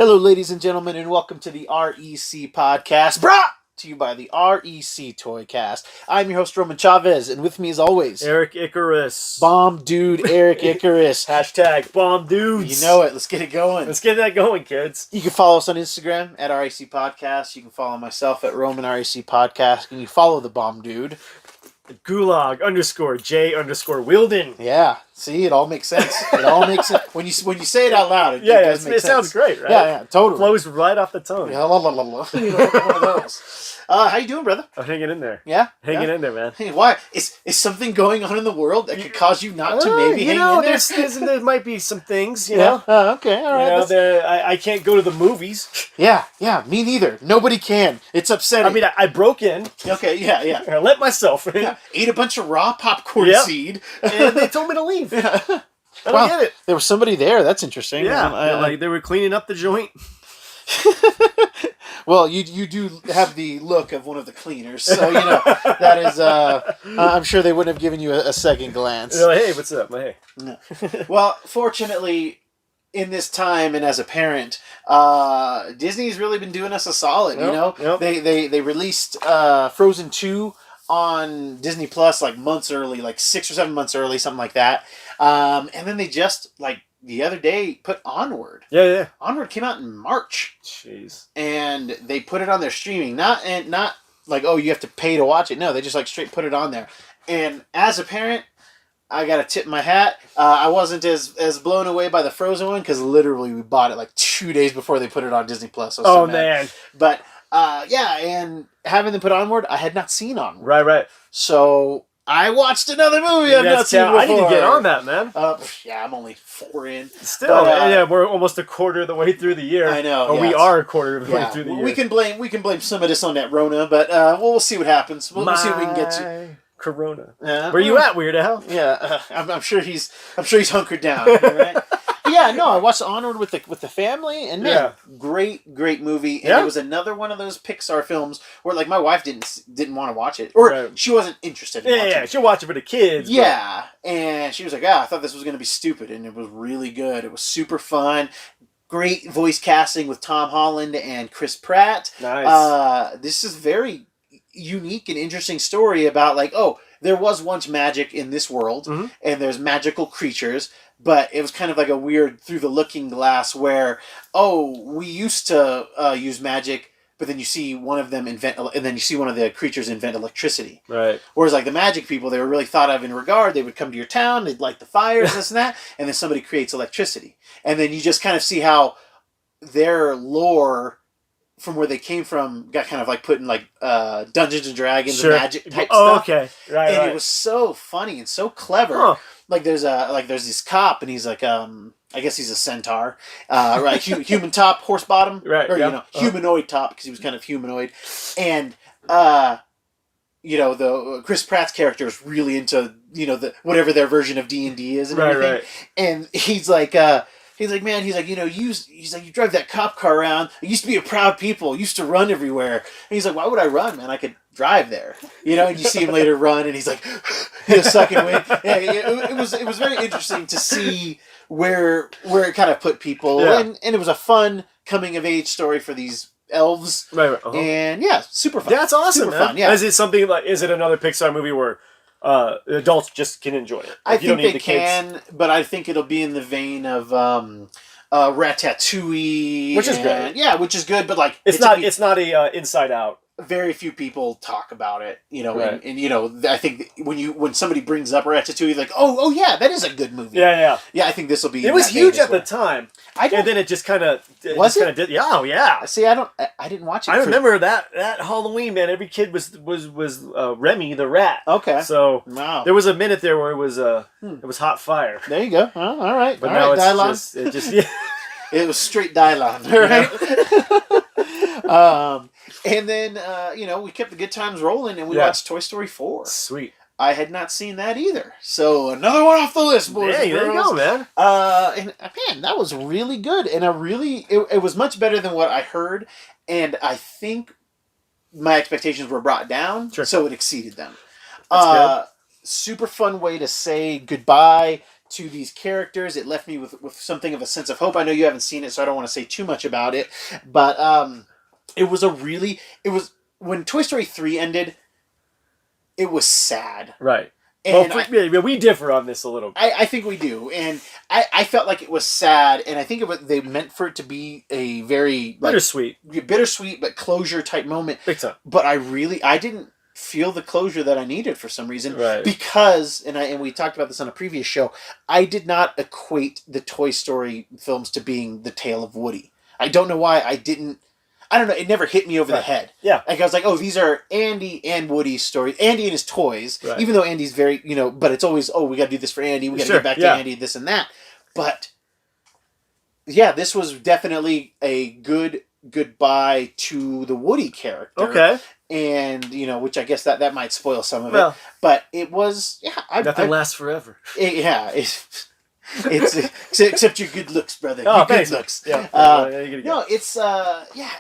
Hello, ladies and gentlemen, and welcome to the REC podcast, brought to you by the REC Toycast. I'm your host, Roman Chavez, and with me, as always, Erik Icarus. Bomb Dude Erik Icarus. Hashtag Bomb Dudes. You know it. Let's get it going. Let's get that going, kids. You can follow us on Instagram at REC Podcast. You can follow myself at Roman REC Podcast. And you follow the Bomb Dude. Gulag_J_Wilden. Yeah. See, it all makes sense. It all makes sense. When you say it out loud, it does make sense. It sounds great, right? Yeah, totally. It flows right off the tongue. Yeah, one of those. How you doing, brother? I'm hanging in there. Yeah? Hanging in there, man. Hey, why? Is something going on in the world that could cause you not to maybe hang in there? There might be some things, you know? Okay, all right. I can't go to the movies. Yeah, me neither. Nobody can. It's upsetting. I mean, I broke in. Okay, yeah. I let myself in. Yeah. Ate a bunch of raw popcorn seed. And they told me to leave. Yeah. I don't get it. There was somebody there. That's interesting. Yeah, they were cleaning up the joint. Well, you do have the look of one of the cleaners, so that is. I'm sure they wouldn't have given you a second glance. They're like, hey, what's up? Hey. No. Well, fortunately, in this time and as a parent, Disney's really been doing us a solid. Yep. They released Frozen 2 on Disney Plus like months early, like 6 or 7 months early, something like that. And then they just the other day put Onward. Yeah. Onward came out in March. Jeez. And they put it on their streaming. Not like, oh, you have to pay to watch it. No, they just straight put it on there. And as a parent, I gotta tip my hat. I wasn't as blown away by the Frozen one because literally we bought it like 2 days before they put it on Disney Plus. Oh man! But and having them put Onward, I had not seen Onward. Right. So I watched another movie I've not seen before. I need to get on that, man. I'm only 4 in. Still, but, we're almost a quarter of the way through the year. I know. Or we are a quarter of the way through the year. We can blame some of this on that Rona, but we'll see what happens. We'll see what we can get to. Corona. Where you at, Weird Al? Yeah, I'm sure he's hunkered down. Right? Yeah, no, I watched Onward with the family, and man, great movie. And it was another one of those Pixar films where my wife didn't want to watch it, or she wasn't interested in watching it. She'll watch it for the kids. Yeah, and she was like, I thought this was going to be stupid, and it was really good. It was super fun. Great voice casting with Tom Holland and Chris Pratt. Nice. This is very unique and interesting story about there was once magic in this world, and there's magical creatures, but it was kind of like a weird through the looking glass where we used to use magic, but then you see one of them invent, and then you see one of the creatures invent electricity. Right. Whereas the magic people, they were really thought of in regard. They would come to your town, they'd light the fires, this and that, and then somebody creates electricity, and then you just kind of see how their lore from where they came from got kind of put in Dungeons and Dragons and magic type stuff. Okay. Right. And it was so funny and so clever. Huh. There's this cop, and he's I guess he's a centaur, right? Human top, horse bottom, right? Or humanoid top because he was kind of humanoid, and the Chris Pratt's character is really into the whatever their version of D&D is and everything, right. And he's like. He's like, man, you drive that cop car around. It used to be a proud people. Used to run everywhere. And he's like, why would I run, man? I could drive there. And you see him later run, and he's like, sucking wind. Yeah, it was very interesting to see where it kind of put people. Yeah. And it was a fun coming of age story for these elves. Right. And super fun. That's awesome, super man. Fun, yeah. Is it another Pixar movie where adults just can enjoy it? I think they can, but I think it'll be in the vein of Ratatouille, which is good. Yeah, which is good, but it's not a Inside Out. Very few people talk about it, right. and I think when somebody brings up Ratatouille, like, oh yeah, that is a good movie. Yeah. I think this will be. It was huge at the time, and then it just kind of did. Yeah, oh yeah. See, I didn't watch it. I remember that Halloween, man. Every kid was Remy the rat. Okay. So wow. There was a minute there where it was hot fire. There you go. Oh, all right. But all now right, it's just yeah. It was straight Dylon, right? And then, we kept the good times rolling, and we watched Toy Story 4. Sweet. I had not seen that either. So, another one off the list, boys. Hey, there you go, man. And, man, that was really good. And it was much better than what I heard. And I think my expectations were brought down, so it exceeded them. That's good. Super fun way to say goodbye to these characters. It left me with something of a sense of hope. I know you haven't seen it, so I don't want to say too much about it. But it was when Toy Story 3 ended, it was sad. Right. And well, we differ on this a little bit. I think we do. And I felt like it was sad, and I think they meant for it to be a very bittersweet but closure type moment. Big time. But I didn't feel the closure that I needed for some reason. Right. Because, and we talked about this on a previous show, I did not equate the Toy Story films to being the tale of Woody. I don't know why I didn't. I don't know. It never hit me over the head. Yeah. Like I was like, oh, these are Andy and Woody's stories. Andy and his toys. Right. Even though Andy's very, but it's always, oh, we got to do this for Andy. We got to get back to Andy, this and that. But yeah, this was definitely a good goodbye to the Woody character. Okay. And, which I guess that might spoil some of it. But it was, nothing lasts forever. It's except your good looks, brother. Oh, your thanks. Good looks. Yeah.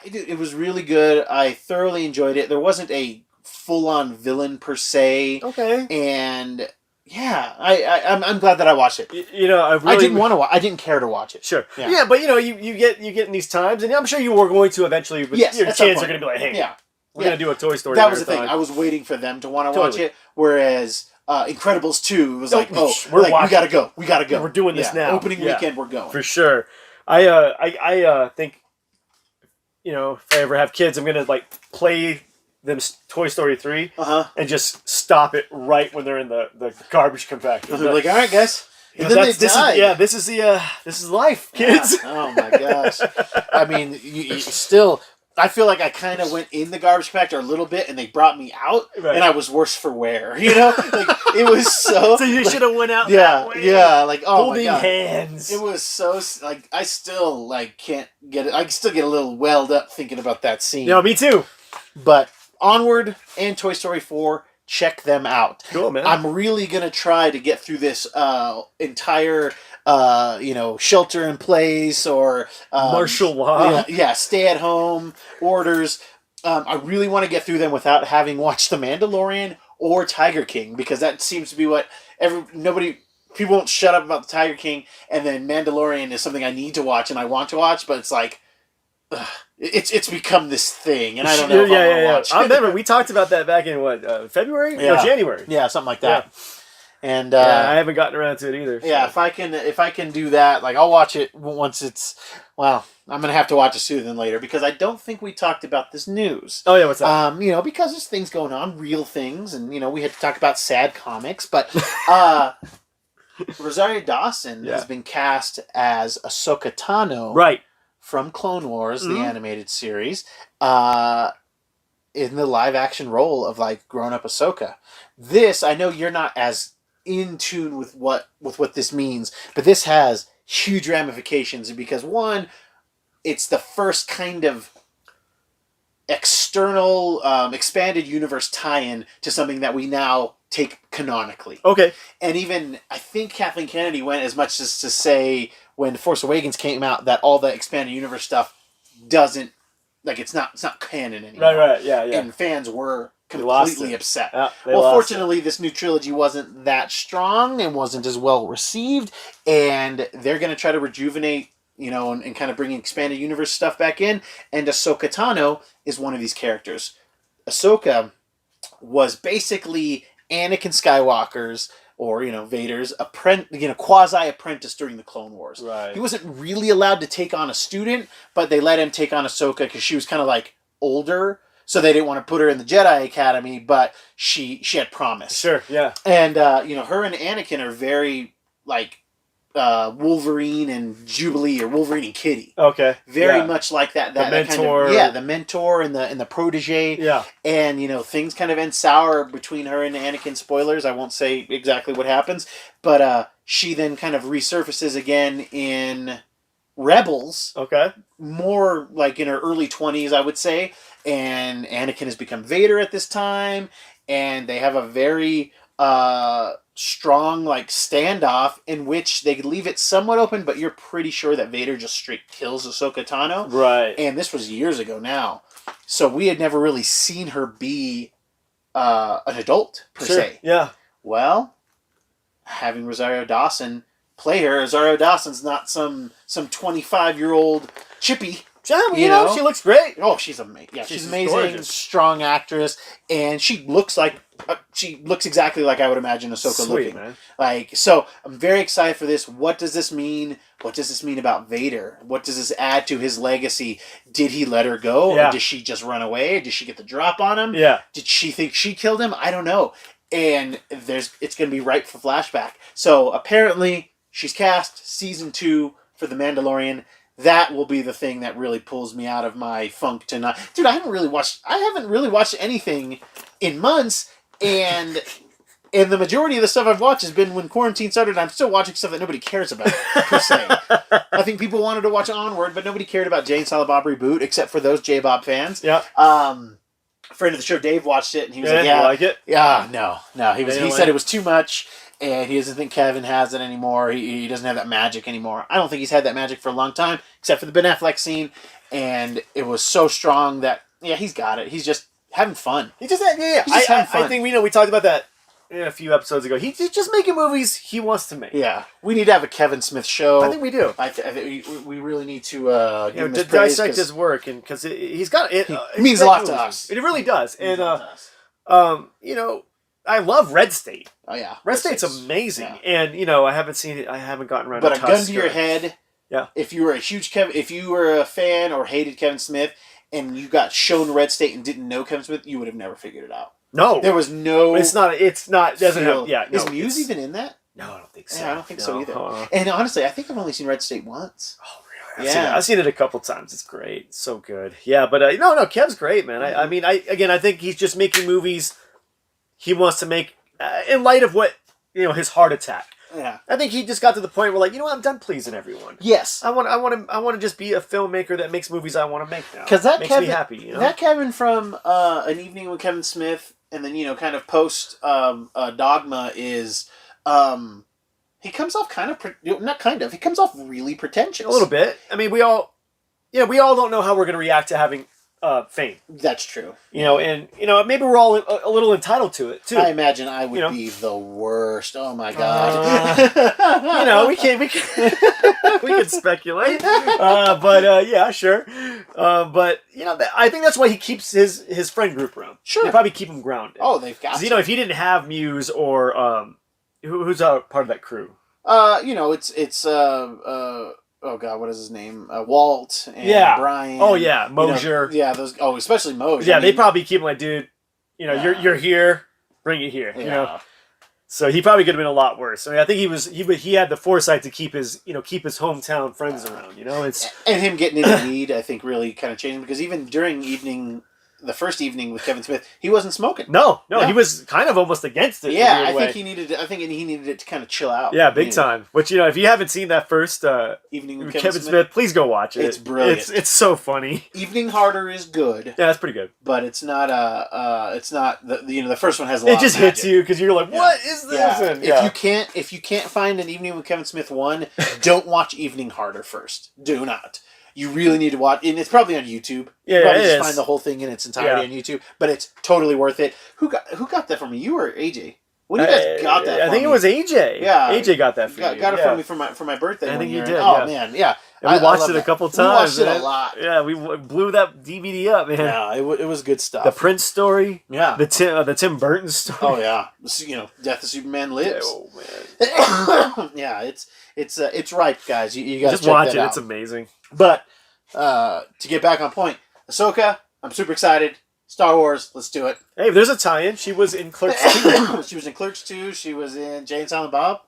It was really good. I thoroughly enjoyed it. There wasn't a full-on villain per se. Okay. And I'm glad that I watched it. I didn't want to watch. I didn't care to watch it. Sure. Yeah, but you get in these times, and I'm sure you were going to eventually. But yes, your kids are going to be like, hey, we're going to do a Toy Story. That was the thing. I was waiting for them to want to watch it, whereas. Incredibles 2 was like, we gotta go. We gotta go. We're doing this now. Opening weekend, we're going. For sure. I think, if I ever have kids, I'm gonna play them Toy Story 3 and just stop it right when they're in the garbage compactor. They're like, all right, guys. And then this is life, kids. Yeah. Oh my gosh. I mean, you still. I feel like I kind of went in the garbage compactor a little bit, and they brought me out, and I was worse for wear. It was so. So you should have went out. Yeah, that way. yeah. Like holding my God. hands. It was so I still can't get it. I still get a little welled up thinking about that scene. Yeah, me too. But Onward and Toy Story 4, check them out. Cool, man. I'm really gonna try to get through this entire. Shelter in place or martial law. Stay at home orders. I really want to get through them without having watched The Mandalorian or Tiger King, because that seems to be what people won't shut up about the Tiger King, and then Mandalorian is something I need to watch and I want to watch, but it's like it's become this thing, and I don't know if I want to watch. I remember we talked about that back in February? Yeah. No, January. Yeah, something like that. Yeah. And I haven't gotten around to it either. So. Yeah, if I can do that, I'll watch it once it's. Well, I'm gonna have to watch it sooner than later, because I don't think we talked about this news. Oh yeah, what's that? Because there's things going on, real things, and we had to talk about sad comics, but Rosario Dawson has been cast as Ahsoka Tano, right, from Clone Wars, the animated series, in the live action role of grown up Ahsoka. This, I know you're not as in tune with what this means, but this has huge ramifications, because one, it's the first kind of external expanded universe tie-in to something that we now take canonically. Okay. And even I think Kathleen Kennedy went as much as to say when Force Awakens came out that all the expanded universe stuff doesn't it's not canon anymore. Right, yeah. And fans were completely upset. Yeah, fortunately, this new trilogy wasn't that strong and wasn't as well received, and they're going to try to rejuvenate, and kind of bring expanded universe stuff back in, and Ahsoka Tano is one of these characters. Ahsoka was basically Anakin Skywalker's, or Vader's quasi-apprentice during the Clone Wars. Right. He wasn't really allowed to take on a student, but they let him take on Ahsoka because she was kind of older. So they didn't want to put her in the Jedi Academy, but she had promise. Sure, yeah. And, her and Anakin are very, Wolverine and Jubilee, or Wolverine and Kitty. Okay. Very much like that. The mentor. Kind of, the mentor and the protege. Yeah. And, things kind of end sour between her and Anakin. Spoilers, I won't say exactly what happens. But she then kind of resurfaces again in Rebels. Okay. More in her early 20s, I would say. And Anakin has become Vader at this time, and they have a very strong standoff in which they leave it somewhat open, but you're pretty sure that Vader just straight kills Ahsoka Tano. Right. And this was years ago now, so we had never really seen her be an adult per se. Yeah. Well, having Rosario Dawson play her. Rosario Dawson's not some 25-year-old chippy. Yeah, you know, she looks great. Oh, she's amazing. Yeah, she's amazing. Gorgeous. Strong actress, and she looks exactly like I would imagine Ahsoka looking. Man. Like, so I'm very excited for this. What does this mean? What does this mean about Vader? What does this add to his legacy? Did he let her go? Yeah. Or did she just run away? Did she get the drop on him? Yeah. Did she think she killed him? I don't know. And it's going to be ripe for flashback. So apparently she's cast season 2 for The Mandalorian. That will be the thing that really pulls me out of my funk tonight. Dude, I haven't really watched anything in months, and the majority of the stuff I've watched has been when quarantine started. I'm still watching stuff that nobody cares about, per se. I think people wanted to watch Onward, but nobody cared about Jay and Silent Bob Reboot, except for those J-Bob fans. Yeah. Friend of the show, Dave, watched it, and he was you like it? Yeah, no. He said it was too much. And he doesn't think Kevin has it anymore. He doesn't have that magic anymore. I don't think he's had that magic for a long time, except for the Ben Affleck scene. And it was so strong that, he's got it. He's just having fun. He's just having fun. I think we talked about that a few episodes ago. He's just making movies he wants to make. Yeah. We need to have a Kevin Smith show. I think we do. I think we really need to give him his praise, dissect his work, and because he's got it. It means a lot to us. It really does. And, I love Red State. Oh, yeah. Red State's amazing. Yeah. And, I haven't seen it. I haven't gotten around to But a gun to your head. Yeah. If you were a fan or hated Kevin Smith and you got shown Red State and didn't know Kevin Smith, you would have never figured it out. No. There was no... It's not, doesn't have, Is Muse even in that? No, I don't think so. Yeah, I don't think so either. And honestly, I think I've only seen Red State once. Oh, really? I've seen it a couple times. It's great. It's so good. Yeah, but no, Kev's great, man. I think he's just making movies he wants to make in light of what, his heart attack. Yeah. I think he just got to the point where, I'm done pleasing everyone. Yes. I want to just be a filmmaker that makes movies I want to make now. Because that makes me happy. That Kevin from An Evening with Kevin Smith, and then kind of post Dogma is, he comes off he comes off really pretentious. A little bit. I mean, we all don't know how we're going to react to having fame. That's true. And maybe we're all a little entitled to it too. I imagine I would be the worst. Oh my god. We can speculate. But yeah, sure. But I think that's why he keeps his friend group around. Sure. They probably keep him grounded. Oh, they've got to. If he didn't have Muse or who's part of that crew? It's oh god, what is his name? Walt and Brian. Oh yeah, Mosier. Those. Oh, especially Mosier. Yeah, they probably keep him like, dude. You're here. Bring it here. Yeah. So he probably could have been a lot worse. I mean, I think he had the foresight to keep his hometown friends around. And him getting into weed, I think, really kind of changed him, because even during the first evening with Kevin Smith, he wasn't smoking. No, he was kind of almost against it. Yeah, I think he needed it to kind of chill out. Yeah, big time. Which if you haven't seen that first evening with Kevin Smith, please go watch it. It's brilliant. It's so funny. Evening Harder is good. Yeah, that's pretty good. But it's not the first one has a lot. It just hits you because you're like, what is this? Yeah. If you can't find an Evening with Kevin Smith 1, don't watch Evening Harder first. Do not. You really need to watch, and it's probably on YouTube. Yeah, you probably just find the whole thing in its entirety on YouTube, but it's totally worth it. Who got that from me? You or AJ? When you guys got that? I think it was AJ. Yeah, AJ got that from you. Got it from me for my birthday. I think you did. Oh man, yeah. And we watched it a couple times. We watched it a lot. Yeah, we blew that DVD up, man. Yeah, it was good stuff. The Prince story. Yeah. The Tim Burton story. Oh yeah. Death of Superman Lives. Oh man. Yeah, it's ripe, guys. You got to just watch it. It's amazing. But to get back on point, Ahsoka, I'm super excited. Star Wars, let's do it. Hey, there's a tie-in. She was in Clerks 2. She was in Clerks 2. She was in Jay and Silent Bob.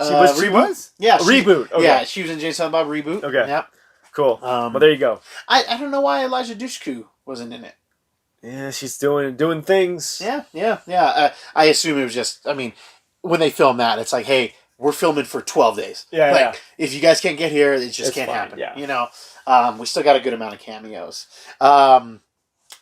She was? Yeah. Reboot. Okay. Yeah, she was in Jay and Silent Bob Reboot. Okay. Yep. Cool. Well, there you go. I don't know why Elijah Dushku wasn't in it. Yeah, she's doing things. Yeah. I assume it was just, when they film that, it's like, hey, we're filming for 12 days. Yeah, if you guys can't get here, it just can't fine, happen. Yeah. We still got a good amount of cameos.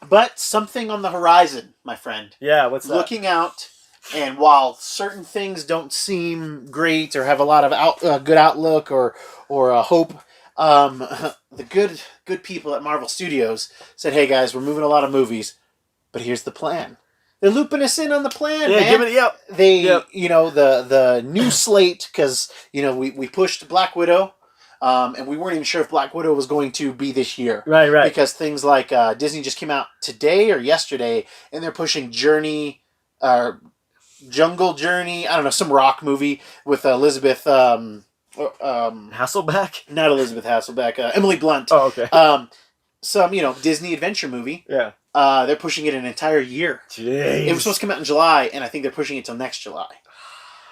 But something on the horizon, my friend. Yeah, what's that? Looking out, and while certain things don't seem great or have a lot of good outlook or hope, the good people at Marvel Studios said, hey guys, we're moving a lot of movies, but here's the plan. They're looping us in on the plan, Yeah, man. give it. Yep. They, you know, the new slate, because, you know, we pushed Black Widow, and we weren't even sure if Black Widow was going to be this year. Right. Because things like Disney just came out today or yesterday, and they're pushing Jungle Journey, I don't know, some rock movie with Elizabeth... Hasselbeck? Not Elizabeth Hasselbeck, Emily Blunt. Oh, okay. Some, you know, Disney adventure movie. Yeah. They're pushing it an entire year. Jeez. It was supposed to come out in July, and I think they're pushing it till next July.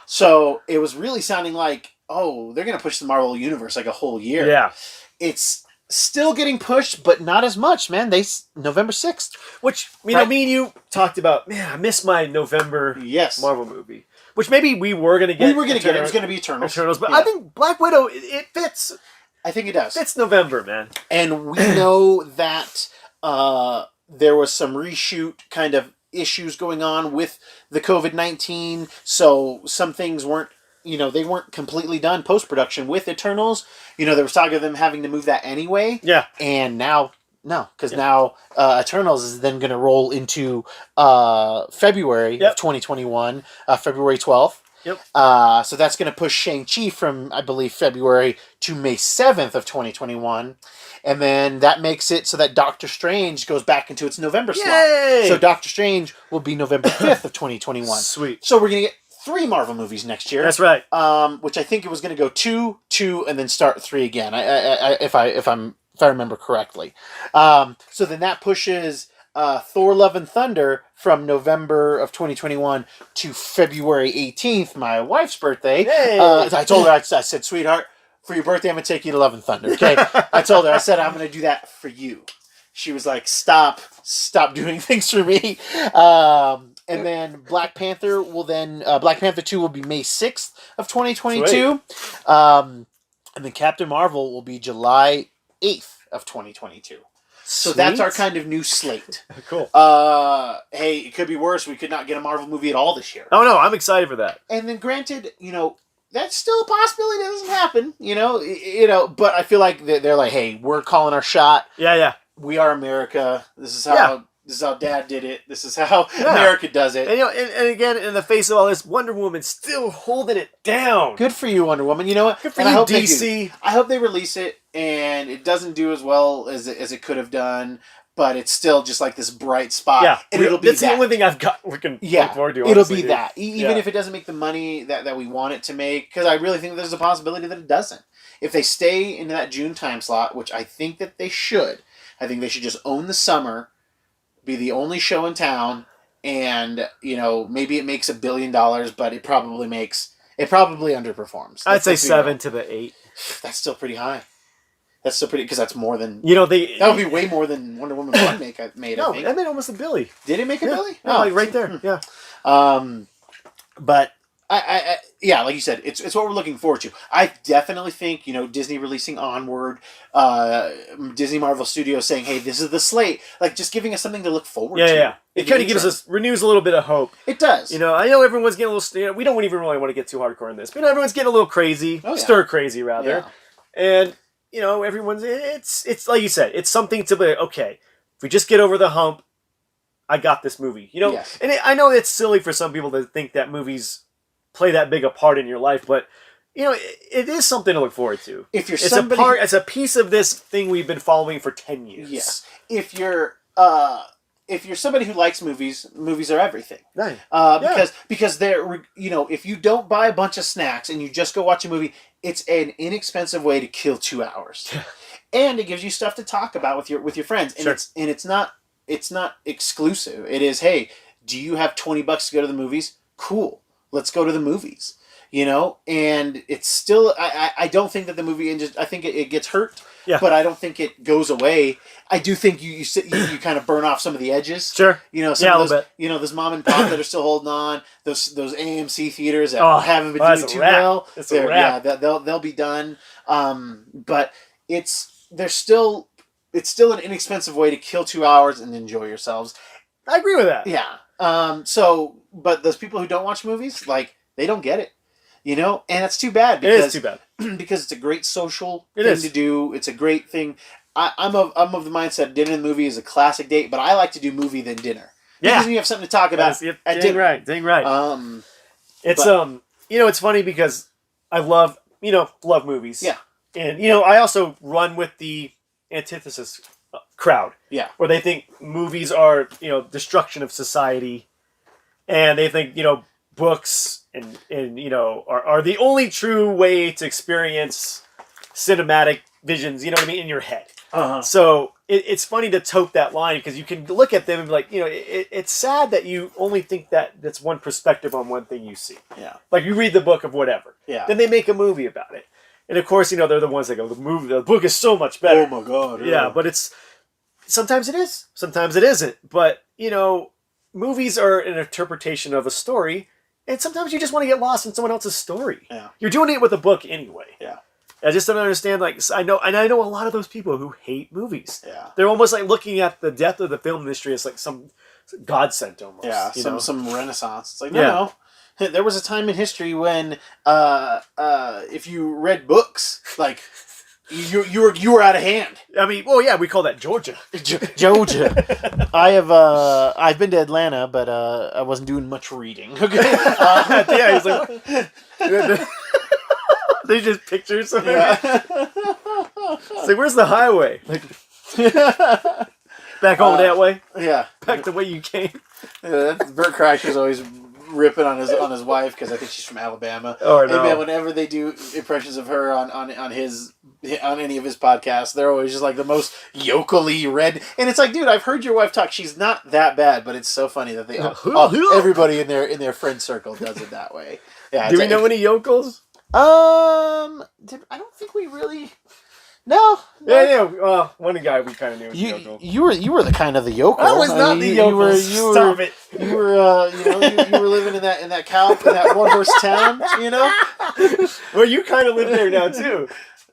So it was really sounding like, oh, they're going to push the Marvel Universe like a whole year. Yeah. It's still getting pushed, but not as much, man. November 6th. Which, you know, me and you talked about, man, I missed my November Marvel movie. Which maybe we were going to get. We were going to get it. It was going to be Eternals. But I think Black Widow, it fits. I think it does. It's November, man. And we know that there was some reshoot kind of issues going on with the COVID-19, so some things weren't, you know, they weren't completely done post-production with Eternals. You know, there was talk of them having to move that anyway. Yeah. And now, no, because now Eternals is then going to roll into February of 2021, February 12th. Yep. So that's going to push Shang-Chi from, I believe, February to May 7th of 2021. And then that makes it so that Doctor Strange goes back into its November slot. Yay! So Doctor Strange will be November 5th of 2021. Sweet. So we're going to get 3 Marvel movies next year. That's right. Which I think it was going to go 2, and then start 3 again. If I remember correctly. So then that pushes Thor: Love and Thunder from November of 2021 to February 18th, my wife's birthday. Hey. I told her, I said, sweetheart, for your birthday, I'm going to take you to Love and Thunder, okay? I told her, I said, I'm going to do that for you. She was like, stop doing things for me. And then Black Panther Black Panther 2 will be May 6th of 2022. And then Captain Marvel will be July 8th of 2022. So that's our kind of new slate. Cool. Hey, it could be worse. We could not get a Marvel movie at all this year. Oh, no, I'm excited for that. And then granted, you know, that's still a possibility that doesn't happen, you know, but I feel like they're like, hey, we're calling our shot. Yeah. We are America. This is how Dad did it. This is how America does it. And, you know, and again, in the face of all this, Wonder Woman's still holding it down. Good for you, Wonder Woman. You know what? Good for you, DC. I hope they release it, and it doesn't do as well as it could have done, but it's still just like this bright spot. Yeah, and it'll be that's the only thing I've got looking forward to. It'll be that. Even if it doesn't make the money that we want it to make, because I really think there's a possibility that it doesn't. If they stay into that June time slot, which I think that they should, I think they should just own the summer, be the only show in town, and, you know, maybe it makes $1 billion, but it probably underperforms. I'd say 7 to the 8. That's still pretty high. That's still pretty, because that's more than... You know, that would be way more than Wonder Woman 1 made, I think. No, that made almost $1 billion. Did it make $1 billion? Yeah, like right there. Yeah. But yeah, like you said, it's what we're looking forward to. I definitely think, you know, Disney releasing Onward, Disney Marvel Studios saying, hey, this is the slate, like just giving us something to look forward to. Yeah. It kind of renews a little bit of hope. It does. You know, I know everyone's getting a little, you know, we don't even really want to get too hardcore in this, but everyone's getting a little crazy, stir crazy rather. Yeah. And, you know, it's like you said, it's something to be, okay, if we just get over the hump, I got this movie. You know, and I know it's silly for some people to think that movies play that big a part in your life, but you know, it is something to look forward to. If you're it's a piece of this thing we've been following for 10 years. Yes. If you're somebody who likes movies are everything. Right. Because they're, you know, if you don't buy a bunch of snacks and you just go watch a movie, it's an inexpensive way to kill 2 hours. And it gives you stuff to talk about with your friends. And it's not exclusive. It is, hey, do you have $20 to go to the movies? Cool. Let's go to the movies. You know, and it's still, I don't think that the movie industry, I think it gets hurt, but I don't think it goes away. I do think you kind of burn off some of the edges. Sure. You know, some of those, you know, those mom and pop that are still holding on, those AMC theaters that haven't been doing too well. They'll be done. But it's still an inexpensive way to kill 2 hours and enjoy yourselves. I agree with that. Yeah. But those people who don't watch movies, like, they don't get it. You know, and that's too bad. Because, it is too bad. Because it's a great social thing to do. It's a great thing. I'm of the mindset dinner and movie is a classic date, but I like to do movie then dinner. Because you have something to talk about. Dang right. It's it's funny because I love movies. Yeah. And I also run with the antithesis crowd. Yeah. Where they think movies are, destruction of society, and they think, books and are the only true way to experience cinematic visions, in your head. Uh-huh. So it's funny to tote that line because you can look at them and be like, it's sad that you only think that's one perspective on one thing you see. Yeah. Like you read the book of whatever. Yeah. Then they make a movie about it. And of course, they're the ones that go, the book is so much better. Oh my God. Yeah, but sometimes it is, sometimes it isn't. But, movies are an interpretation of a story, and sometimes you just want to get lost in someone else's story. Yeah. You're doing it with a book anyway. Yeah. I just don't understand. Like, I know a lot of those people who hate movies. Yeah. They're almost like looking at the death of the film industry as like some godsend almost. Yeah. Some renaissance. It's like, Yeah. no. There was a time in history when, if you read books, like, you were out of hand. I mean, well, yeah, we call that Georgia. Georgia. I've been to Atlanta, but I wasn't doing much reading. Okay. Yeah, he's like, there's just pictures of it. Yeah. It's like, where's the highway? Like, back home that way. Yeah. Back the way you came. Bert Kreischer's always ripping on his wife because I think she's from Alabama. Oh, no. And man, whenever they do impressions of her on any of his podcasts, they're always just like the most yokely red. And it's like, dude, I've heard your wife talk. She's not that bad, but it's so funny that everybody in their friend circle does it that way. Yeah. Do we know any yokels? I don't think we really. No. Yeah. One guy we kind of knew was a yokel. You were the kind of the yokel. I was not the yokel. Stop it. You were you were living in that cow in that one horse town. Well, you kind of live there now too.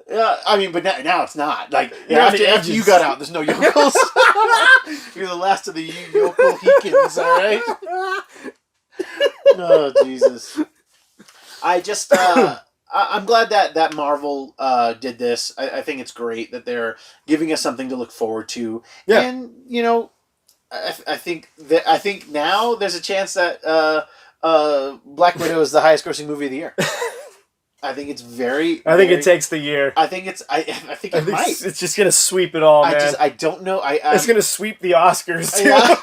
Yeah, I mean, but now it's not. Like after you got out, there's no yokels. You're the last of the yokel Heekins, all right? Oh Jesus! I just I'm glad that Marvel did this. I think it's great that they're giving us something to look forward to. Yeah. And I think now there's a chance that Black Widow is the highest grossing movie of the year. I think it's very. I think it takes the year. I think it's. I think it might. It's just gonna sweep it all, man. I don't know. It's gonna sweep the Oscars too. Yeah.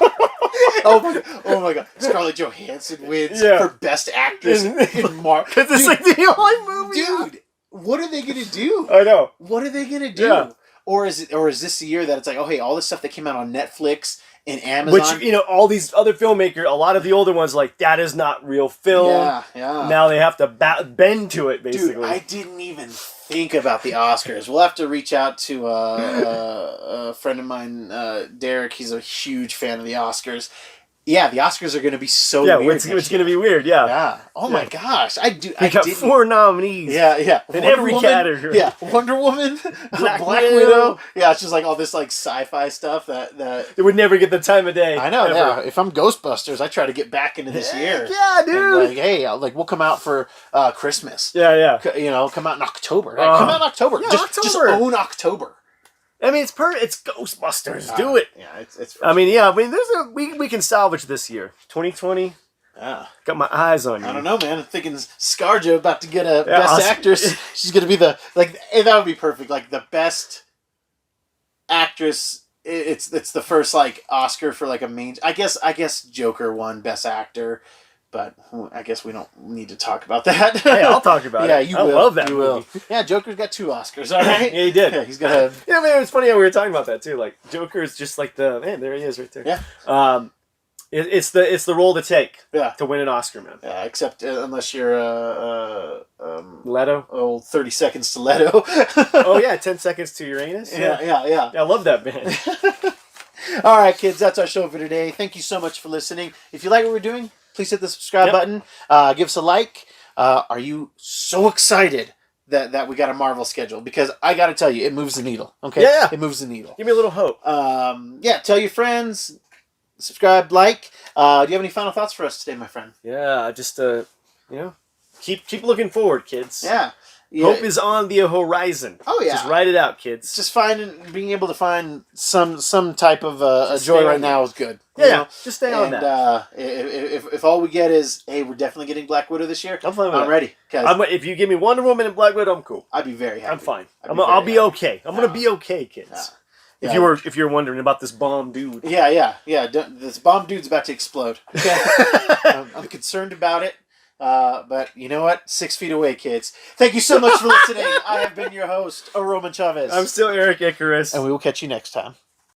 Oh my god! Scarlett Johansson wins for Best Actress in Marvel. Because it's like the only movie. Dude, what are they gonna do? I know. What are they gonna do? Yeah. Or is this the year that it's like, oh hey, all this stuff that came out on Netflix and Amazon, which all these other filmmakers, a lot of the older ones, like that is not real film. Yeah. Now they have to bend to it, basically. Dude, I didn't even think about the Oscars. We'll have to reach out to a friend of mine, Derek. He's a huge fan of the Oscars. Yeah, the Oscars are going to be so weird. It's going to be weird. Yeah. Yeah. Oh my gosh, I got 4 nominees. Yeah. In every category. Yeah, Wonder Woman, Black Widow. Widow. Yeah, it's just like all this like sci-fi stuff that it would never get the time of day. I know. Ever. Yeah. If I'm Ghostbusters, I try to get back into this year. Yeah, dude. And like, hey, we'll come out for Christmas. Yeah. Come out in October. Come out in October. Yeah, just own October. I mean, it's Ghostbusters. Do it. Yeah, it's. I mean, we can salvage this year, 2020. Yeah, got my eyes on you. I don't know, man. I'm thinking Scarjo about to get a Best Actress. She's gonna be that would be perfect. Like the Best Actress. It's the first like Oscar for like a main. I guess Joker won Best Actor. But I guess we don't need to talk about that. Hey, I'll talk about it. Yeah, you will. I love that you movie. will. Yeah, Joker's got 2 Oscars, all right? Yeah, he did. Yeah, he's got a... Yeah, man, it's funny how we were talking about that, too. Like, Joker is just like there he is right there. Yeah. It's the role to take to win an Oscar, man. Yeah, except unless you're Leto? 30 Seconds to Leto. Oh, yeah, 10 Seconds to Uranus. Yeah. I love that, man. All right, kids, that's our show for today. Thank you so much for listening. If you like what we're doing, please hit the subscribe button. Give us a like. Are you so excited that we got a Marvel schedule? Because I got to tell you, it moves the needle. Okay? Yeah. It moves the needle. Give me a little hope. Tell your friends. Subscribe, like. Do you have any final thoughts for us today, my friend? Yeah, just, keep looking forward, kids. Yeah. Hope is on the horizon. Oh yeah, just write it out, kids. Just being able to find some type of a joy right now is good. Yeah, just stay on that. And if all we get is, hey, we're definitely getting Black Widow this year, I'm ready. If you give me Wonder Woman and Black Widow, I'm cool. I'd be very happy. I'm fine. I'll be okay. I'm gonna be okay, kids. Yeah. If you're wondering about this bomb dude. Yeah. This bomb dude's about to explode. Okay? I'm concerned about it. But you know what? 6 feet away, kids. Thank you so much for listening. I have been your host, Roman Chavez. I'm still Eric Icarus. And we will catch you next time.